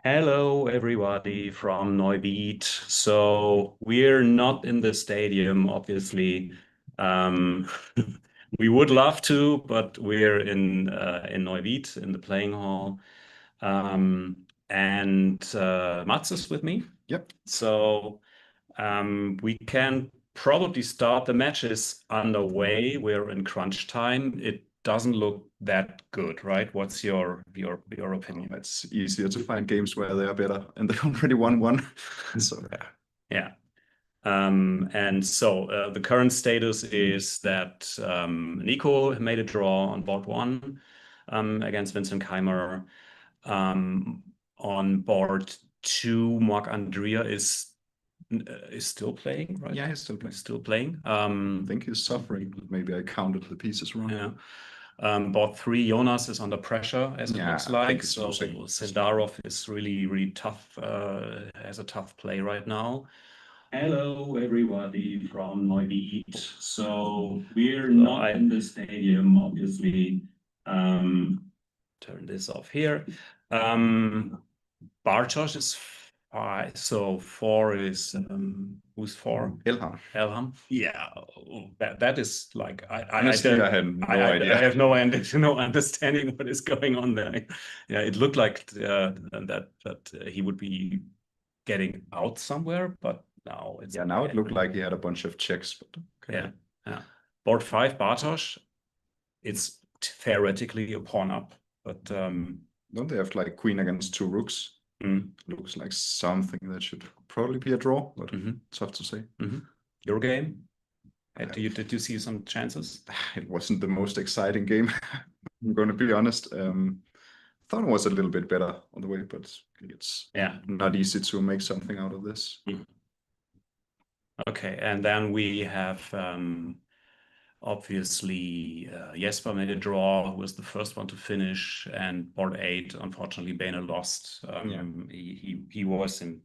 Hello, everybody from Neuwied. So we're not in the stadium, obviously. Um, we would love to, but we're in Neuwied in the playing hall. And Mats is with me. Yep. So we can probably start. The match is underway. We're in crunch time. It doesn't look that good, right? What's your opinion? It's easier to find games where they are better, and they already won one. So Yeah. And so the current status is that Nico made a draw on board one against Vincent Keimer. On board two, Marc Andrea is still playing, right? yeah, he's still playing. Still playing. I think he's suffering. Maybe I counted the pieces wrong. Yeah. Board three, Jonas is under pressure, as it Yeah, looks I like. think it's So losing. Sendarov is really tough, has a tough play right now. Hello, everybody from Neuwied. So we're not in the stadium, obviously. Turn this off here. Bartosz is five. So four is who's four? Elham. Elham. Yeah, that is like Honestly, I had no idea. I have no understanding what is going on there. Yeah, it looked like that he would be getting out somewhere, but now it's now it looked like he had a bunch of checks. But okay. Yeah. Board five, Bartosz. It's theoretically a pawn up, but don't they have like queen against two rooks? Looks like something that should probably be a draw, but tough to say. Your game? Did you see some chances? It wasn't the most exciting game. I'm going to be honest. Thought it was a little bit better on the way, but it's not easy to make something out of this. Okay, and then we have obviously Jesper made a draw, who was the first one to finish, and board eight, unfortunately, Bane lost. He was in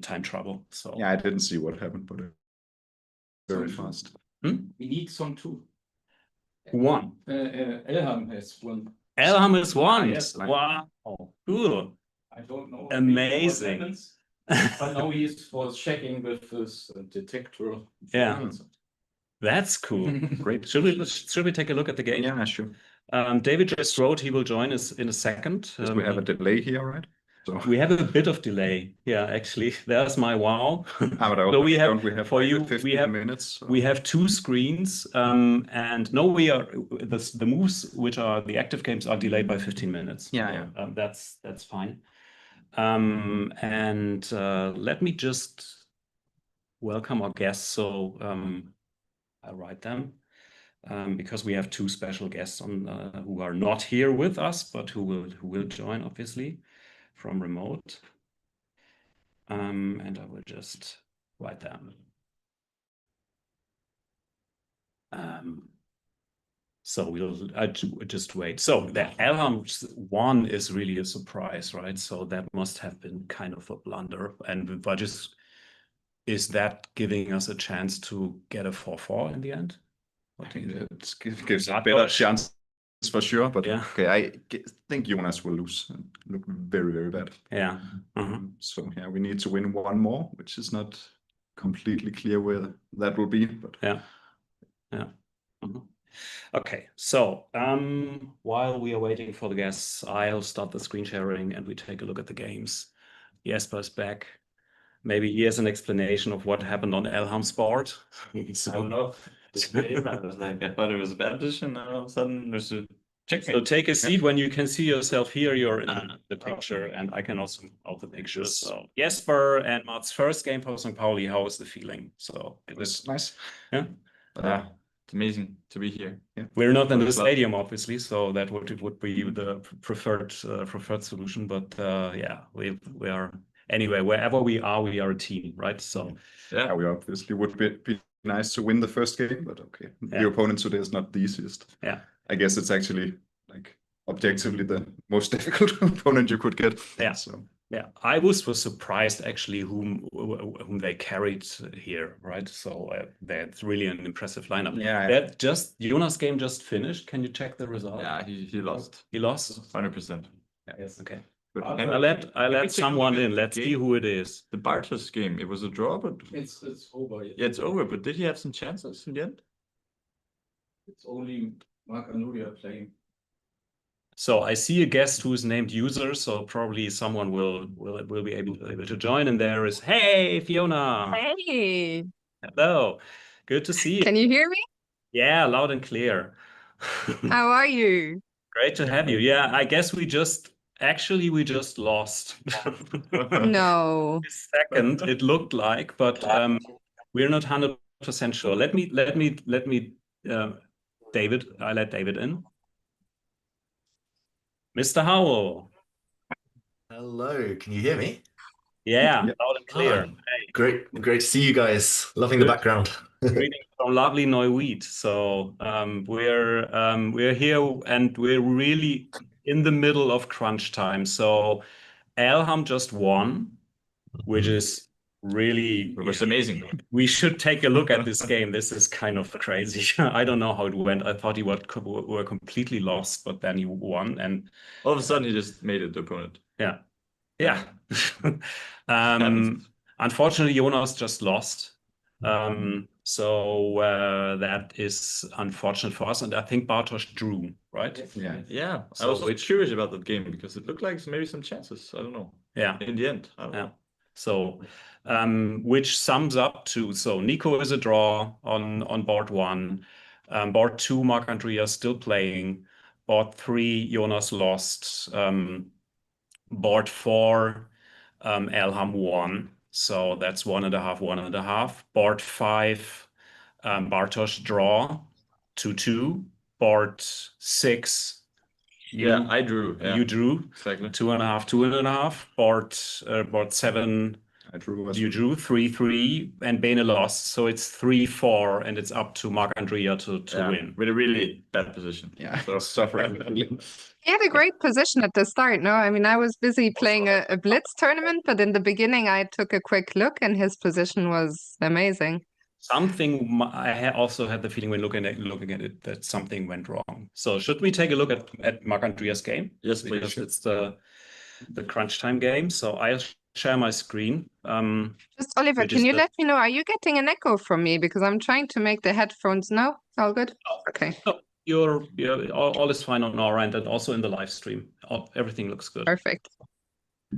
time trouble. So yeah, I didn't see what happened, but very fast. We need some too. Who won? Elham has won. Elham has won. Yes. Wow, cool. I don't know. Amazing. What happens, but now he was checking with his detector. Yeah. That's cool. Great. Should we take a look at the game? Yeah, sure. David just wrote he will join us in a second. We have a delay here, right? So we have a bit of delay. Yeah, actually, there's my wow. So we have for you 15 minutes. So. We have two screens, and no, we are the moves, which are the active games, are delayed by 15 minutes. Yeah, so, that's fine. And let me just welcome our guests. So I'll write them. Because we have two special guests on who are not here with us, but who will join, obviously, from remote. And I will just write them. So we'll just wait. So the Elham one is really a surprise, right? So that must have been kind of a blunder. And but is that giving us a chance to get a 4-4 in the end? I think it gives a better chance for sure, but okay, I think Jonas will lose and look very bad. Yeah. So yeah, we need to win one more, which is not completely clear where that will be. But yeah. Okay, so while we are waiting for the guests, I'll start the screen sharing and we take a look at the games. Jesper's back. Maybe he has an explanation of what happened on Elham's board. So, I don't know. I was like, I thought it was a bad position, and all of a sudden there's a check. So take a seat. When you can see yourself here, you're in the picture, and I can also out the pictures. So Jesper and Mats' first game for St. Pauli, how was the feeling? So it was nice. Yeah. It's amazing to be here. Yeah. We're not in the stadium, obviously, so that would be the preferred solution. But yeah, we are anyway. Wherever we are a team, right? So yeah, we obviously would be nice to win the first game, but okay, the opponent today is not the easiest. Yeah, I guess it's actually like objectively the most difficult opponent you could get. Yeah. So yeah, I was surprised actually whom they carried here, right? So that's really an impressive lineup. Yeah. That Jonas' game just finished. Can you check the result? Yeah, he lost. He lost 100%. Yeah. Yes. Okay. I let someone in. Let's see who it is. The Bartos game. It was a draw, but It's over. yeah, it's over. But did he have some chances in the end? It's only Mark and Nuria playing. So I see a guest who's named user, so probably someone will be able to join. And there is, hey, Fiona. Hey, Hello. Good to see you. can you hear me? Yeah, loud and clear. How are you? Great to have you. Yeah, I guess we just lost. No. Second, it looked like, but we're not 100% sure. Let me David, I let David in. Mr. Howell. Hello, can you hear me? Yeah, Yep. loud and clear. Ah, great to see you guys. Loving the Good. background. Greetings from lovely Neuwied. So we're here and we're really in the middle of crunch time. So Elham just won, which is really It was amazing. We should take a look at this game. This is kind of crazy. I don't know how it went. I thought you were completely lost, but then you won, and All of a sudden, he just made it the opponent. yeah. Unfortunately, Jonas just lost. So that is unfortunate for us, and I think Bartosz drew, right? Yeah. So I was also curious about that game because it looked like maybe some chances. I don't know. Yeah. In the end, I don't know. So, which sums up to, so Nico is a draw on board 1. Board 2, Marc-Andrea still playing. Board 3, Jonas lost. Board 4, Elham won. So that's 1.5, 1.5. Board 5, Bartosz draw 2-2. Board 6, Yeah, I drew. Yeah, you drew exactly. 2.5, 2.5. Board 7, I drew as you drew 3-3, and Bene lost. So it's 3-4, and it's up to Marc-Andrea to win. With a really bad position. Yeah, So suffering. He had a great position at the start, no? I mean, I was busy playing a Blitz tournament, but in the beginning I took a quick look and his position was amazing. Something I also had the feeling when looking at it that something went wrong. So should we take a look at Marc-Andrea's game? Yes, please. Because it's the crunch time game. So I'll share my screen. Just Oliver, can you let me know, are you getting an echo from me? Because I'm trying to make the headphones. No? All good? Okay. Oh, all is fine on our end, and also in the live stream. Everything looks good. Perfect.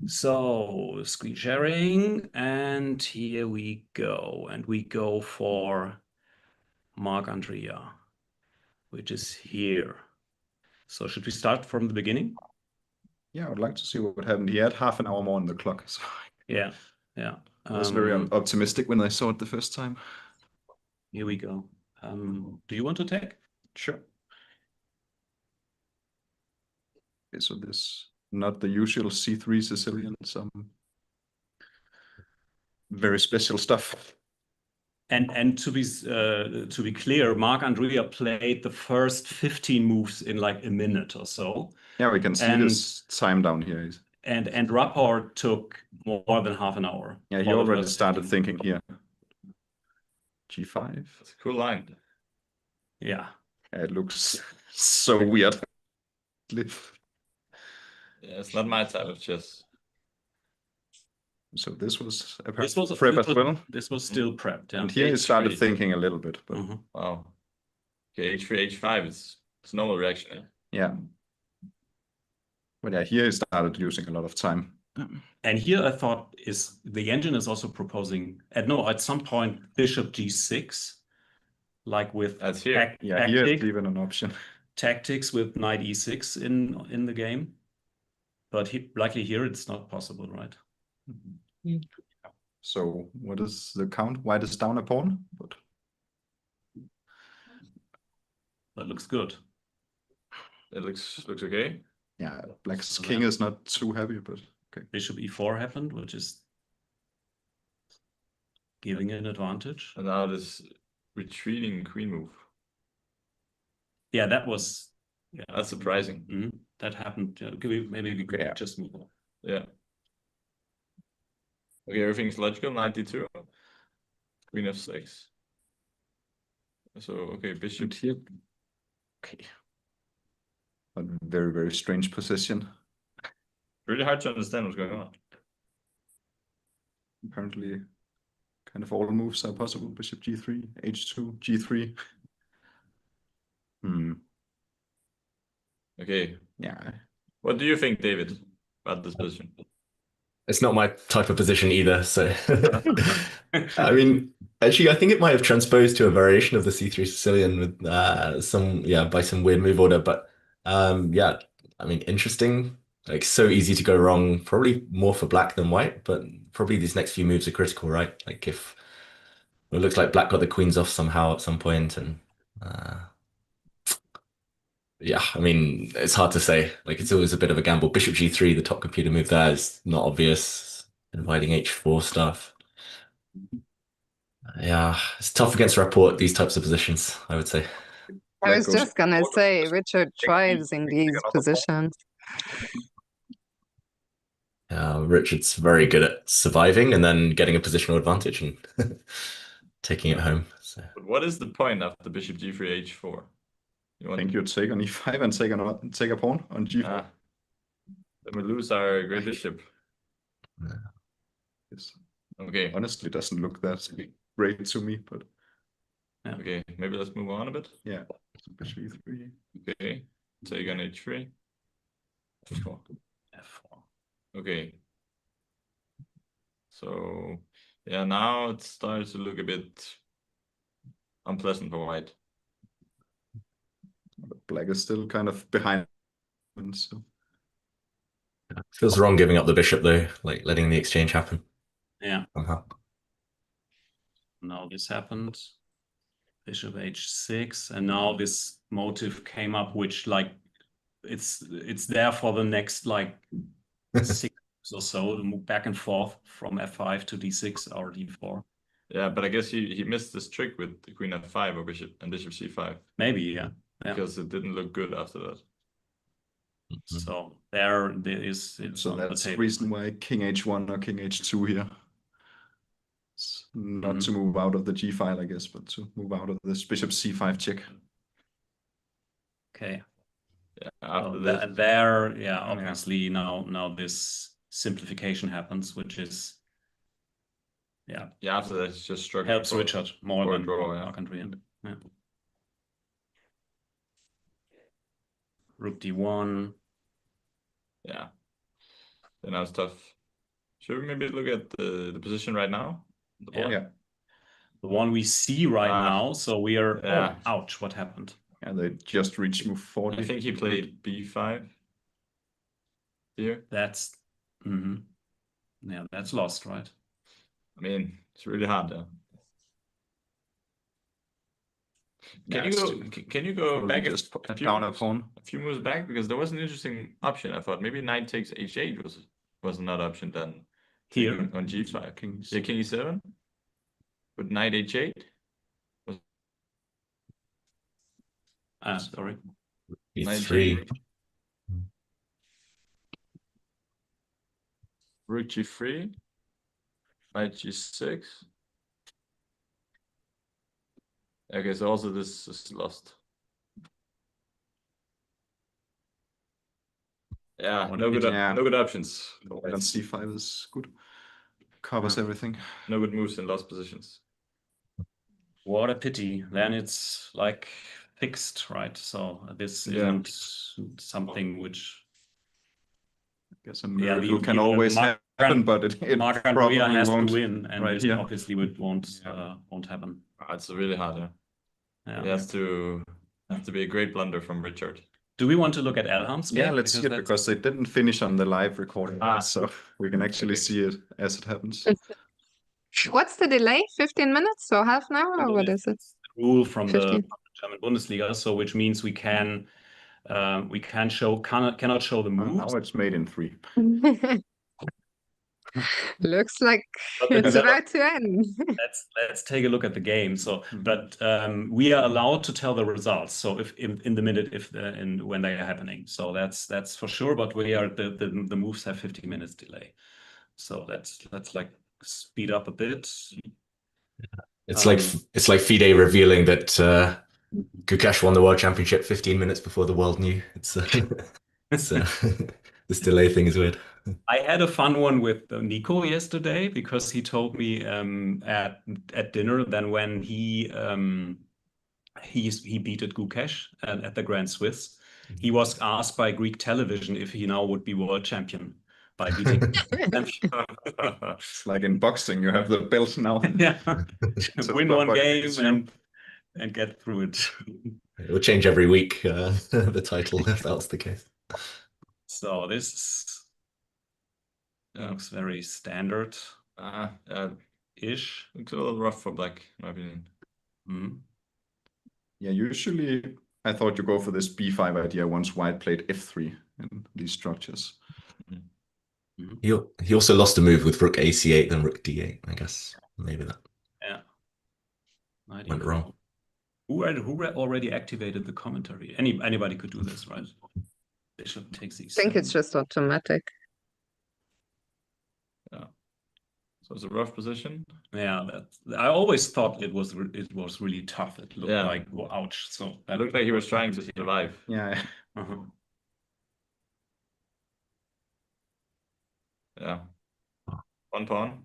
So screen sharing, and here we go. And we go for Marc-Andrea, which is here. So should we start from the beginning? Yeah, I would like to see what happened. He had half an hour more on the clock. So Yeah. I was very optimistic when I saw it the first time. Here we go. Do you want to take? Sure. Okay, so this not the usual C3 Sicilian, some very special stuff. And to be clear, Marc-Andrea played the first 15 moves in like a minute or so. Yeah, we can see this time down here. And Rapport took more than half an hour. Yeah, he already started thinking here. G5. That's a cool line. Yeah. It looks so weird. Yeah, it's not my type of chess. So this was a prep as well. This was still prepped. Yeah. And here he started thinking a little bit. But Wow. Okay, H3, H5 it's normal reaction. Yeah. But yeah, here he started using a lot of time. And here I thought the engine is also proposing at some point Bishop G6, like with That's here. Yeah, here it's even an option. Tactics with Knight E6 in the game. But likely here it's not possible, right? So what is the count? White is down a pawn, but that looks good. It looks okay. Yeah, Black's king is not too happy, but okay. Bishop E4 happened, which is giving an advantage. And now this retreating queen move. Yeah, that was. Yeah, that's surprising. That happened. Maybe we could just move on. Yeah. Okay, everything's logical. 92. Queen f6. So okay, bishop here. Okay. A very, very strange position. Really hard to understand what's going on. Apparently, kind of all moves are possible. Bishop g3, h2, g3. Okay. Yeah. What do you think, David, about this position? It's not my type of position either. So, I mean, actually, I think it might have transposed to a variation of the C3 Sicilian with by some weird move order. But yeah, I mean, interesting. Like, so easy to go wrong. Probably more for black than white, but probably these next few moves are critical, right? Like, if it looks like black got the queens off somehow at some point, and yeah, I mean, it's hard to say. Like, it's always a bit of a gamble. Bishop g3, the top computer move there is not obvious. Inviting h4 stuff. Yeah, it's tough against rapport these types of positions, I would say. I was just gonna say, Richard thrives in these positions. Richard's very good at surviving and then getting a positional advantage and taking it home. So. But what is the point after bishop g3, h4? I think you take on e5 and take a pawn on g4. Then we lose our great bishop. Yes. Okay. Honestly, doesn't look that great to me, but okay, maybe let's move on a bit. Yeah. So bishop e3. Okay. Take on h3. f4. f4. Okay. So yeah, now it starts to look a bit unpleasant for white. Black is still kind of behind. So. Feels wrong giving up the bishop though, like letting the exchange happen. Yeah. Now this happened. Bishop h6, and now this motive came up, which like it's there for the next like 6 or so to move back and forth from f5 to d6 or d4. Yeah, but I guess he missed this trick with the queen f5 or bishop c5. Maybe, yeah. Because it didn't look good after that. So there is. So that's the reason why king h1 or king h2 here. It's not to move out of the g file, I guess, but to move out of this bishop c5 check. Okay. Yeah. After that, obviously now this simplification happens, which is after that it's just structure helps Richard more than draw, yeah. Rook d1. Yeah. Then now it's tough. Should we maybe look at the position right now? The one we see right now. So we are. Oh, ouch! What happened? Yeah, they just reached move 40. I think he played b5 here. That's. Yeah, that's lost, right? I mean, it's really hard though. Can you go back just down a pawn? A few moves back, because there was an interesting option. I thought maybe knight takes h8 was another option then. Here on g5. King e7 with knight h8. Sorry. e3. Rook g3. Knight g6. Okay, so also this is lost. Yeah, no good options. And c5 is good. Covers everything. No good moves in lost positions. What a pity. Then it's like fixed, right? So this isn't something which I guess a miracle can always happen, but it probably has won't to win, and right this here. obviously won't happen. It's really hard. Yeah. It has to be a great blunder from Richard. Do we want to look at Elham's game? Yeah, let's see it, because they didn't finish on the live recording, so we can actually see it as it happens. What's the delay? 15 minutes or half an hour, or what is it? Rule from the German Bundesliga, so which means we cannot show the moves. Now it's made in 3. Looks like it's about to end. Let's take a look at the game. So, but we are allowed to tell the results. So, if in the minute, when they are happening. So that's for sure. But we are the moves have 15 minutes delay. So let's like speed up a bit. It's like FIDE revealing that Gukesh won the World Championship 15 minutes before the world knew. It's This delay thing is weird. I had a fun one with Nico yesterday because he told me at dinner then when he beat at Gukesh at the Grand Swiss, he was asked by Greek television if he now would be world champion by beating. Like in boxing, you have the belt now. Yeah, So win stop one by game Christian. and get through it. It will change every week, the title, if that's the case. So this looks very standard ish. Looks a little rough for black, in my opinion. Mm. Yeah, usually I thought you go for this b5 idea once white played f3 in these structures. He also lost a move with rook ac8 and rook d8, I guess. Maybe that went wrong. Who already activated the commentary? Anybody could do this, right? Bishop takes e7. I think it's just automatic. Yeah. So it's a rough position. Yeah, I always thought it was really tough. It looked like, well, ouch. So It looked like he was trying to survive. Yeah. Yeah. One pawn.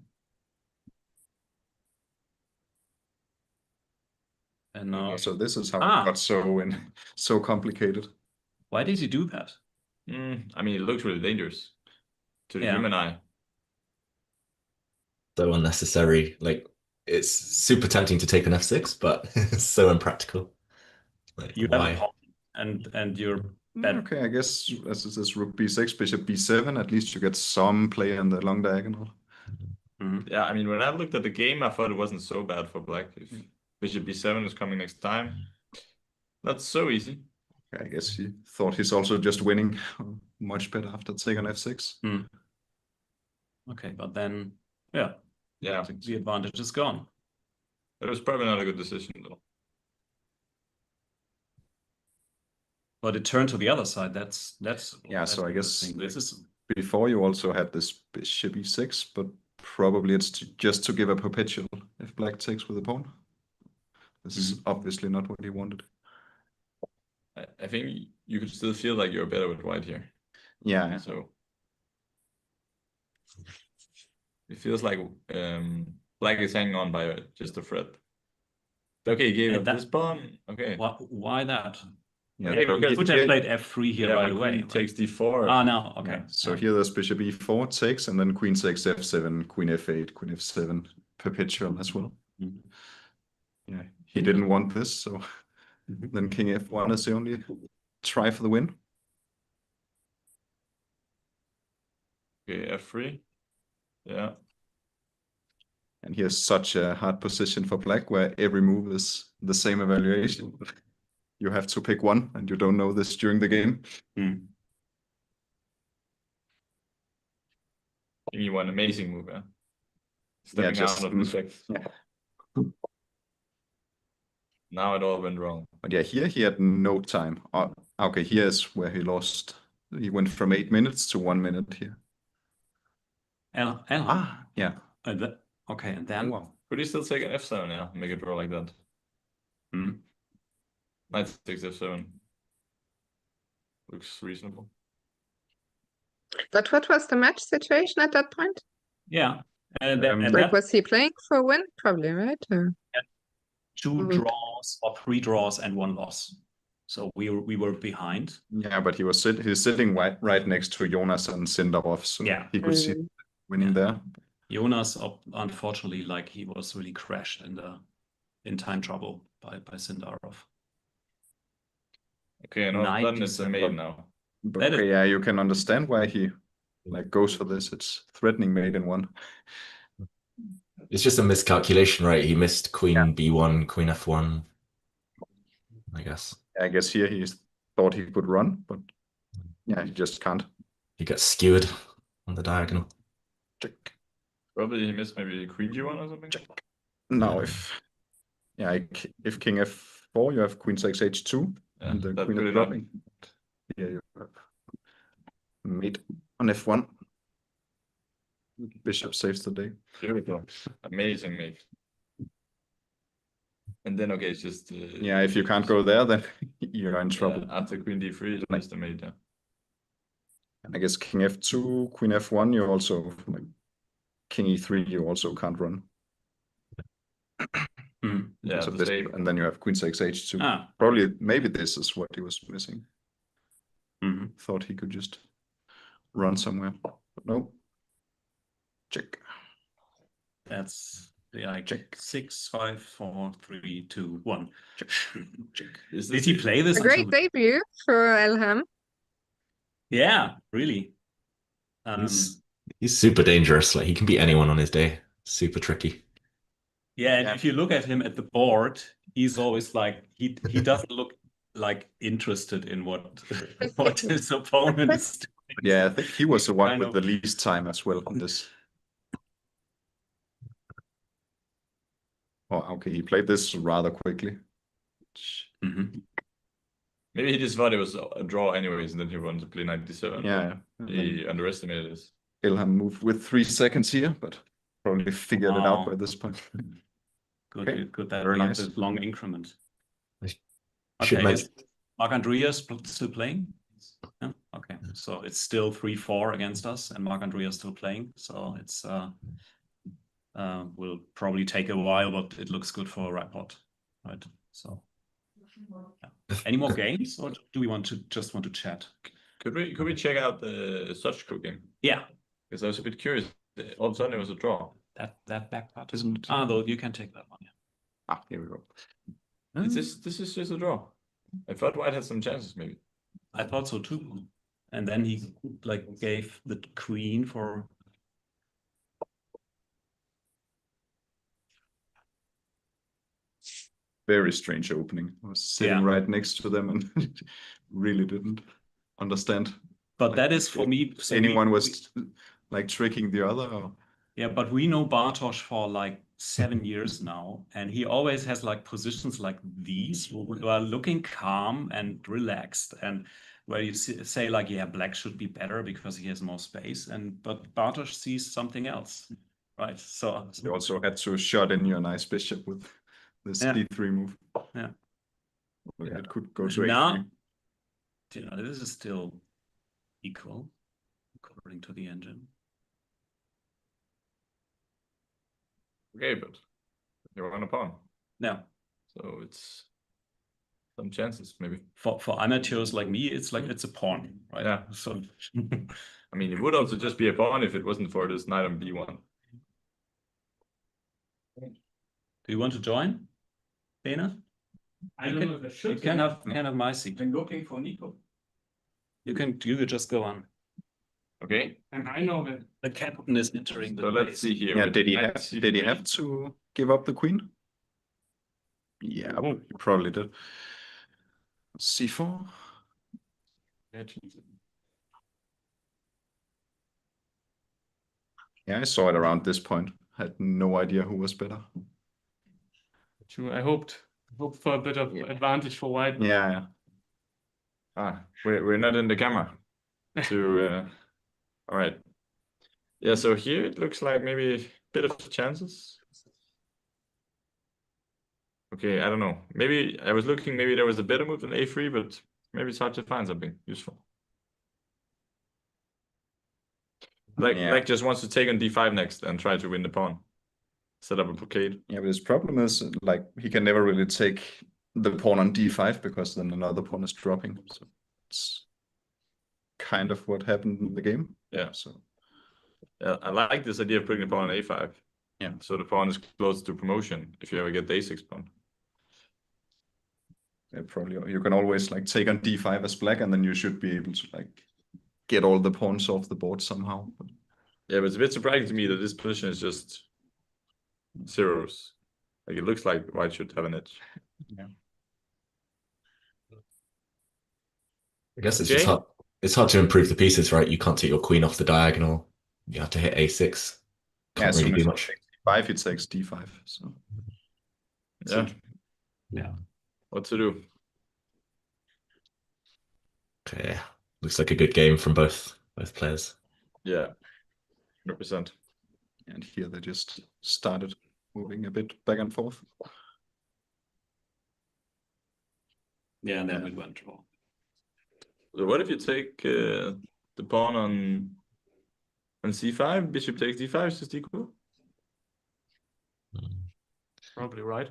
And now, So this is how it got so complicated. Why did you do that? I mean, it looks really dangerous to the human eye. So unnecessary. Like, it's super tempting to take an f6, but it's so impractical. Like, you why? have a pawn and you're better. Okay, I guess as it says rook b6, bishop b7, at least you get some play in the long diagonal. Yeah, I mean, when I looked at the game, I thought it wasn't so bad for black. If bishop b7 is coming next time, that's so easy. I guess he thought he's also just winning much better after taking f6. Okay, but then, yeah, the advantage is gone. It was probably not a good decision, though. But it turned to the other side. That's so I guess this is before you also had this bishop e6, but probably it's just to give a perpetual if black takes with a pawn. This is obviously not what he wanted. I think you could still feel like you're better with white here. Yeah. So it feels like black is hanging on by just a thread. Okay, he gave up this pawn. Okay. Why that? Yeah, he could have played f3 here right away. Takes d4. Ah, no, okay. Yeah. So here there's bishop e4 takes, and then queen takes f7, queen f8, queen f7, perpetual as well. Yeah, he didn't want this, so then king f1 is the only try for the win. Okay, f3. Yeah. And here's such a hard position for black where every move is the same evaluation. You have to pick one, and you don't know this during the game. You want an amazing move, yeah? Stepping out of the six. Yeah. Now it all went wrong. But yeah, here he had no time. Okay, here's where he lost. He went from 8 minutes to 1 minute here. Yeah. Okay, and then could he still take an f7? Yeah, make it draw like that. Knight takes f7. Looks reasonable. But what was the match situation at that point? Yeah. Was he playing for a win? Probably, right? Or... 2 draws or 3 draws and 1 loss. So we were behind. Yeah, but he's sitting right next to Jonas and Sindarov, so he could see winning there. Jonas, unfortunately, like he was really crashed in time trouble by Sindarov. Okay, and all of a sudden it's a mate now. But okay, yeah, you can understand why he goes for this. It's threatening mate in 1. It's just a miscalculation, right? He missed queen b1, queen f1, I guess. I guess here he thought he could run, but yeah, he just can't. He gets skewered on the diagonal. Check. Probably he missed maybe queen g1 or something. Check. Now if king f4, you have queen takes h2, and the queen is dropping. Here you have mate on f1. Bishop saves the day. Beautiful. Amazing mate. And then okay, it's just if you can't go there, then you're in trouble. After queen d3, it's just a mate, yeah. And I guess king f2, queen f1, you also like king e3, you also can't run. Yeah, So the this, same. and then you have queen 6 h2. Ah. Probably, maybe this is what he was missing. Mm-hmm. Thought he could just run somewhere, but no. Check. That's like check. 6, 5, 4, 3, 2, 1. Check. Check. Is Did this he play this A great until... debut for Elham. Yeah, really. He's super dangerous. Like he can beat anyone on his day. Super tricky. Yeah, and if you look at him at the board, he's always like he doesn't look like interested in what his opponent is doing. Yeah, I think he was the one Kind with of. the least time as well on this. Oh, okay, he played this rather quickly. Mm-hmm. Maybe he just thought it was a draw anyways, and then he wanted to play knight d7. Yeah. He underestimated this. Ilham moved with 3 seconds here, but probably figured it out by this point. Good, Okay, good that very we have nice. this long increment. Should Okay, mention- is Marc-Andreas still playing? Yeah, okay. So it's still 3-4 against us, and Marc-Andreas still playing. So it's will probably take a while, but it looks good for a Rapport, right? So yeah. Any more games, or do we want to chat? Could we check out the Sept game? Yeah, Because I was a bit curious. All of a sudden it was a draw. that back part. Isn't it? Ah, though you can take that one. Yeah. Ah, here we go. This is just a draw. I thought White had some chances maybe. I thought so too. And then he like gave the queen for. Very strange opening. I was sitting right next to them and really didn't understand. But like, that is for me. So anyone was like tricking the other. Or... Yeah, but we know Bartosz for like 7 years now, and he always has like positions like these who are looking calm and relaxed, and where you say like, yeah, black should be better because he has more space, but Bartosz sees something else, right? So you also had to shut in your nice bishop with this d3 move. Yeah. Okay, it could go to now, a3. you know, this is still equal according to the engine. Okay, but you're on a pawn. Yeah. So it's some chances maybe. For amateurs like me, it's like it's a pawn, right? Yeah. So I mean, it would also just be a pawn if it wasn't for this knight on b1. do you want to join, Dana? I don't know if I should. You can have my seat. I'm looking for Nico. You could just go on. Okay. And I know that. The captain is entering the So let's base. see here. Yeah, With did he knight have c3. to give up the queen? Yeah, well, he probably did. c4. Yeah, I saw it around this point. Had no idea who was better. True. I hoped for a bit of advantage for White. Yeah. We're not in the camera. To all right. Yeah, so here it looks like maybe a bit of chances. Okay, I don't know. Maybe I was looking, maybe there was a better move than a3, but maybe it's hard to find something useful. Like just wants to take on d5 next and try to win the pawn. Set up a blockade. Yeah, but his problem is like he can never really take the pawn on d5 because then another pawn is dropping. So it's kind of what happened in the game. Yeah. So Yeah, I like this idea of putting the pawn on a5. Yeah. So the pawn is close to promotion if you ever get the a6 pawn. yeah, probably you can always like take on d5 as black, and then you should be able to like get all the pawns off the board somehow. But... Yeah, but it's a bit surprising to me that this position is just zeros. Like it looks like White should have an edge. Yeah. I guess it's just hard. It's hard to improve the pieces, right? You can't take your queen off the diagonal. You have to hit a6. Can't really do much. d5, he takes d5. So yeah. What to do? Okay, looks like a good game from both players. Yeah, 100%. And here they just started moving a bit back and forth. Yeah, and then we went draw. So what if you take the pawn on c5, bishop takes d5 is just equal. Probably right.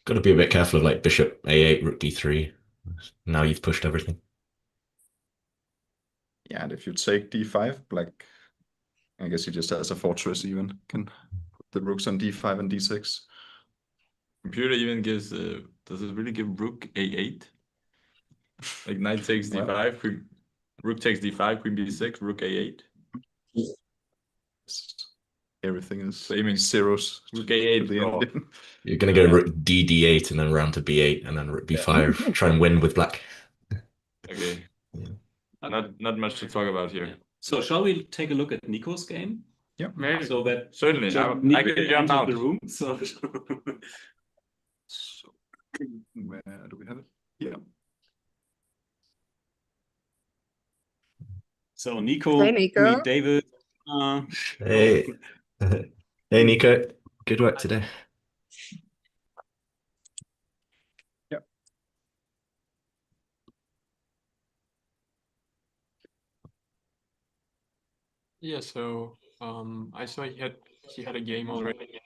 Got to be a bit careful of like bishop a8, rook d3. Now you've pushed everything. Yeah, and if you take d5, black, I guess he just has a fortress even. Can put the rooks on d5 and d6. Computer even gives, does it really give rook a8? Like knight takes d5, queen, rook takes d5, queen b6, rook a8. Everything is Aiming zeros. rook a8 to the draw. end. You're gonna go rook d8 and then round to b8 and then rook b5. Try and win with black. Okay. Not much to talk about here. So shall we take a look at Nico's game? Yeah. Maybe. So that Certainly, Nico I can jump entered out. the room. So So, where do we have it? Yeah. So Nico, Hey, Nico. meet David. Hey. Hey, Nico. Good work today. Yeah, so I saw he had a game already.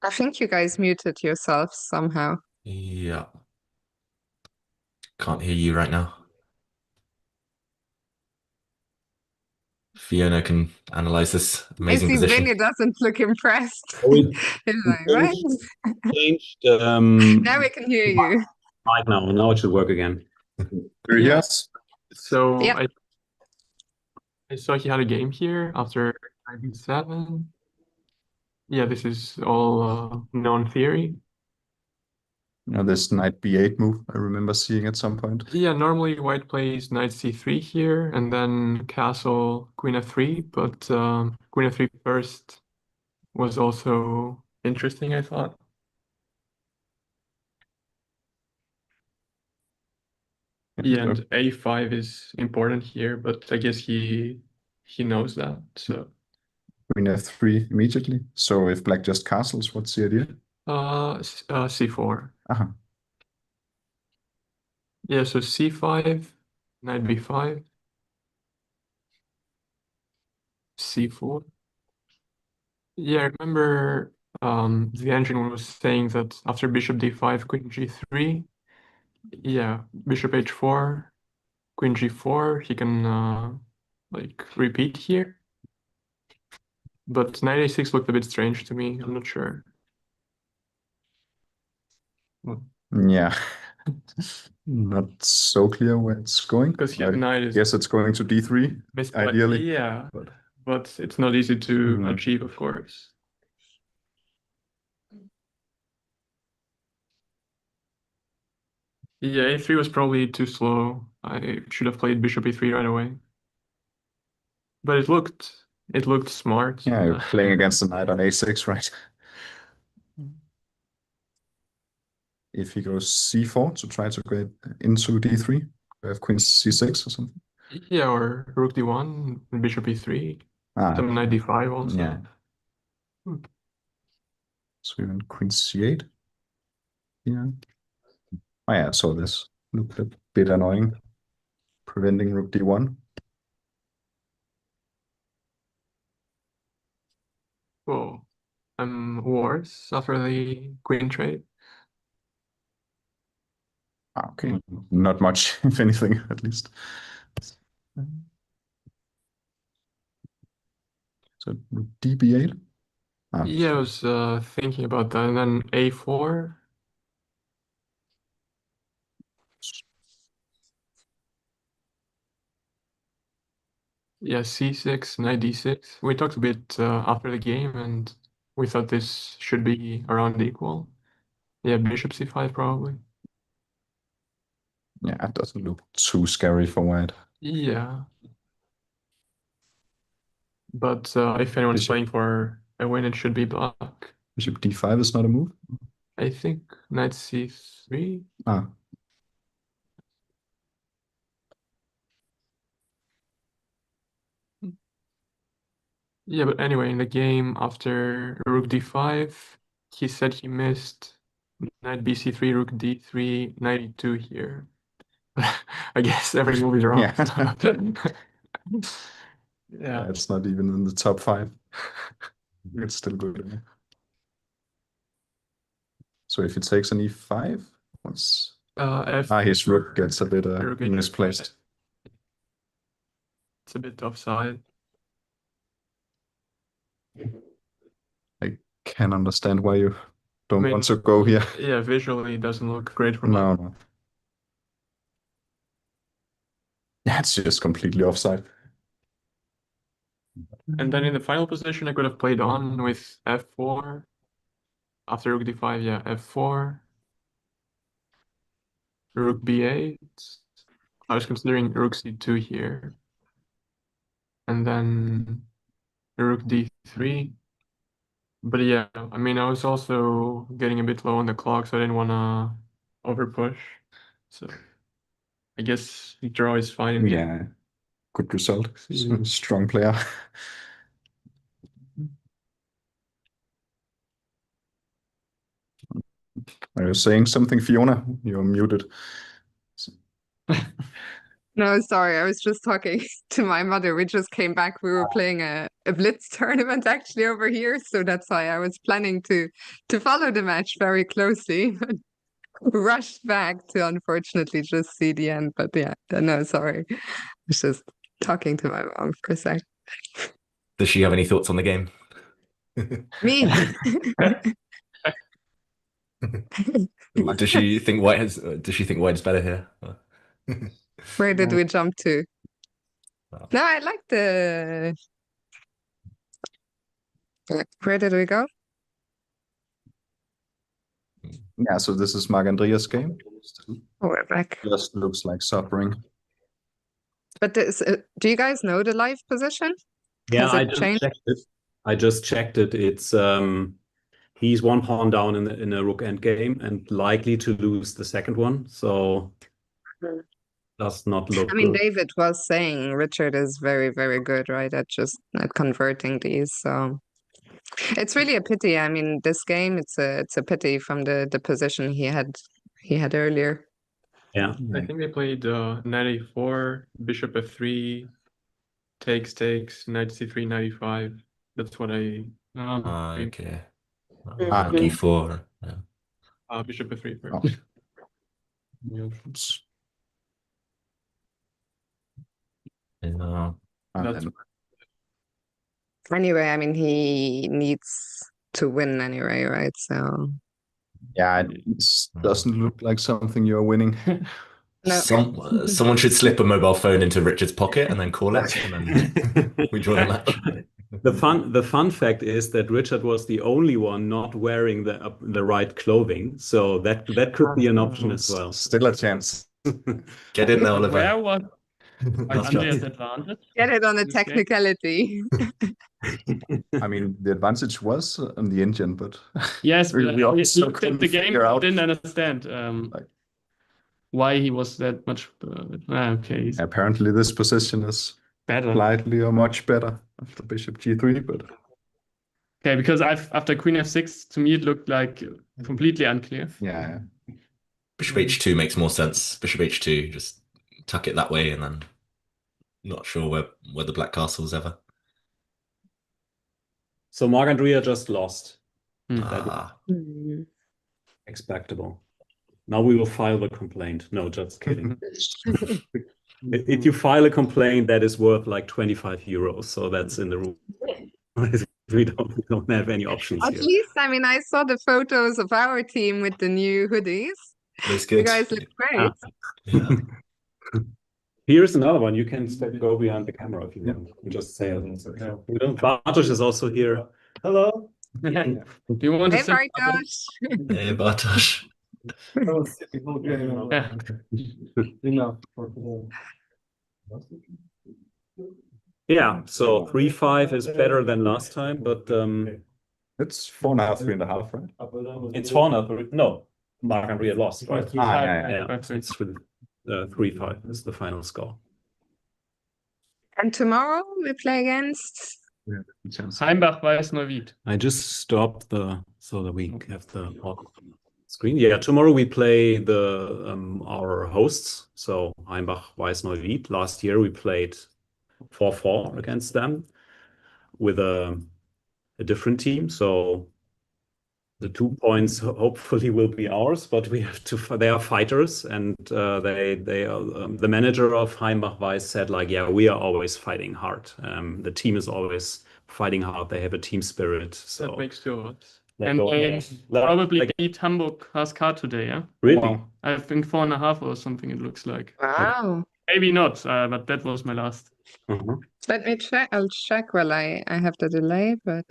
I think you guys muted yourselves somehow. Yeah. Can't hear you right now. Fiona can analyze this I amazing see position. Vinny doesn't look impressed. We He's like, what? changed Now we can hear you. mic now. Now it should work again. Do you hear us? So Yeah. I saw he had a game here after 97. Yeah, this is all known theory. You know, this knight b8 move I remember seeing at some point. Yeah, normally white plays knight c3 here and then castle queen f3, but queen f3 first was also interesting, I thought. Yeah, and a5 is important here, but I guess he knows that. So Queen f3 immediately. So if black just castles, what's the idea? c4. Uh-huh. Yeah, so c5, knight b5, c4. Yeah, I remember the engine was saying that after bishop d5, queen g3, yeah, bishop h4, queen g4, he can like repeat here. But knight a6 looked a bit strange to me. I'm not sure. Yeah. Not so clear where it's going. Because I knight is guess it's going to d3, ideally. Yeah, but it's not easy to achieve, of course. Yeah, a3 was probably too slow. I should have played bishop e3 right away. But it looked smart. Yeah, you're playing against the knight on a6, right? If he goes c4 to try to get into d3, we have queen c6 or something. Yeah, or rook d1, and bishop e3, some knight d5 also. Yeah. So even queen c8. Yeah. Oh yeah, I saw this. Looked a bit annoying. Preventing rook d1. Whoa. Wars after the queen trade. Okay, not much, if anything, at least. So rook db8. Yeah, I was thinking about that. And then a4. Yeah, c6, knight d6. We talked a bit after the game, and we thought this should be around equal. Yeah, bishop c5 probably. Yeah, it doesn't look too scary for white. Yeah. But if anyone's playing for a win, it should be black. Bishop d5 is not a move? I think knight c3. Yeah, but anyway, in the game after rook d5, he said he missed Knight bc3, rook d3, knight e2 here. I guess every move is wrong. Yeah. It's not even in the top 5. It's still good. So if he takes an e5, what's his rook gets a bit misplaced. It's a bit offside. I can understand why you don't want to go here. Yeah, visually it doesn't look great for me. No. That's just completely offside. And then in the final position, I could have played on with f4. After rook d5, yeah, f4. Rook b8. I was considering rook c2 here. And then rook d3. But yeah, I mean, I was also getting a bit low on the clock, so I didn't want to overpush. So I guess draw is fine. Yeah, good result. Strong player. Are you saying something, Fiona? You're muted. No, sorry, I was just talking to my mother. We just came back. We were playing a blitz tournament actually over here, so that's why I was planning to follow the match very closely, but rushed back to unfortunately just see the end. But yeah, no, sorry. I was just talking to my mom for a sec. Does she have any thoughts on the game? Me? Does she think white is better here? Where did we jump to? No, I like the. Where did we go? Yeah, so this is Marc-Andreas' game. Oh, we're back. Just looks like suffering. But do you guys know the live position? Yeah, Has I it just changed? checked it. I just checked it. It's he's 1 pawn down in a rook endgame and likely to lose the second one. So does not look I mean, good. David was saying Richard is very, very good, right? At converting these. So it's really a pity. I mean, this game, it's a pity from the position he had earlier. Yeah. I think they played knight a4, bishop f3, takes, knight c3, knight e5. That's what I. Okay. Rook e4. Yeah. Bishop f3 first. Anyway, I mean, he needs to win anyway, right? So yeah, it doesn't look like something you're winning. No. Someone should slip a mobile phone into Richard's pocket and then call it, and then we draw the match. The fun fact is that Richard was the only one not wearing the right clothing, so that could be an option as well. Still a chance. Get in there, Oliver. Where was Andreas' advantage? Get it on a technicality. I mean, the advantage was on the engine, but Yes, we we also looked at couldn't the game, figure out. didn't understand why he was that much. Okay, Apparently, this position is better. slightly or much better after bishop g3, but Okay, because after queen f6, to me it looked like completely unclear. yeah. Bishop h2 makes more sense. Bishop h2, just tuck it that way, and then not sure where the black castle was ever. So Marc-Andrea just lost. Expectable. Now we will file the complaint. No, just kidding. If you file a complaint, that is worth like 25 euros. So that's in the rule. we don't have any options At here. least, I mean, I saw the photos of our team with the new hoodies. Looks good. You guys look great. Yeah. Here's another one. You can go behind the camera if you want. You just say it. Okay. Bartosz is also here. Hello. Do you want Hey, to say? Bartosz. Hey, Bartosz. Yeah, so 3-5 is better than last time, but It's 4.5, 3.5, right? it's 4-0. No, Marc-Andrea lost, right? Yeah. It's 3-5 is the final score. And tomorrow we play against. Heimbach, Weiß, Neuwied. I just stopped so that we have the screen. Yeah, tomorrow we play our hosts, so Heimbach, Weiß Neuwied. Last year we played 4-4 against them with a different team. So the 2 points hopefully will be ours, but we have to. They are fighters, and they are, the manager of Heimbach Weiß said like, yeah, we are always fighting hard. The team is always fighting hard. They have a team spirit. So That makes two odds. they And go- they like- probably like- beat Hamburg HSK today, yeah? Really? Wow. I think 4.5 or something it looks like. Wow. Maybe not, but that was my last. Mhm. Let me check. I'll check while I have the delay, but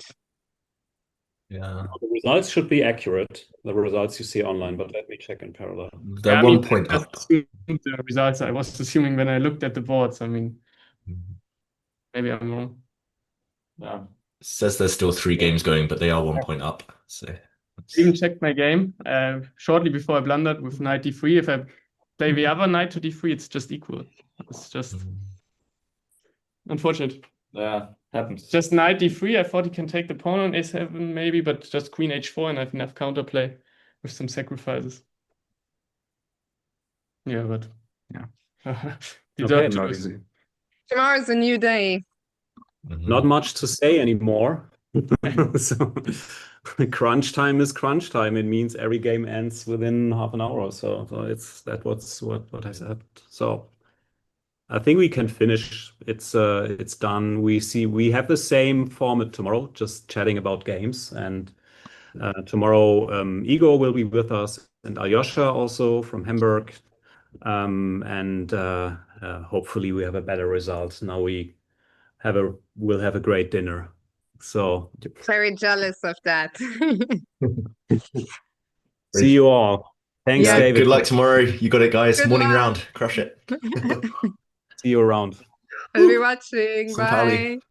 Yeah. The results should be accurate, the results you see online, but let me check in parallel. They're Yeah, I mean, 1 point just up. assumed the results I was assuming when I looked at the boards. I mean, maybe I'm wrong. Yeah. Says there's still 3 games going, but they are 1 point up. So I even checked my game shortly before I blundered with knight d3. If I play the other knight to d3, it's just equal. It's just unfortunate. Yeah, happens. Just knight d3. I thought he can take the pawn on a7 maybe, but just queen h4 and I have enough counterplay with some sacrifices. Yeah, but yeah. Okay, Not easy. tomorrow's a new day. Not much to say anymore. So crunch time is crunch time. It means every game ends within half an hour or so. So it's what has happened. So I think we can finish. It's done. We have the same format tomorrow, just chatting about games. And tomorrow Igor will be with us and Alyosha also from Hamburg. And hopefully we have a better result. Now we'll have a great dinner. So Very jealous of that. see you all. Thanks, Yeah. David. Good luck tomorrow. You got it, guys. Good Morning luck. round. Crush it. See you around. I'll be watching. Some Pauli. Bye.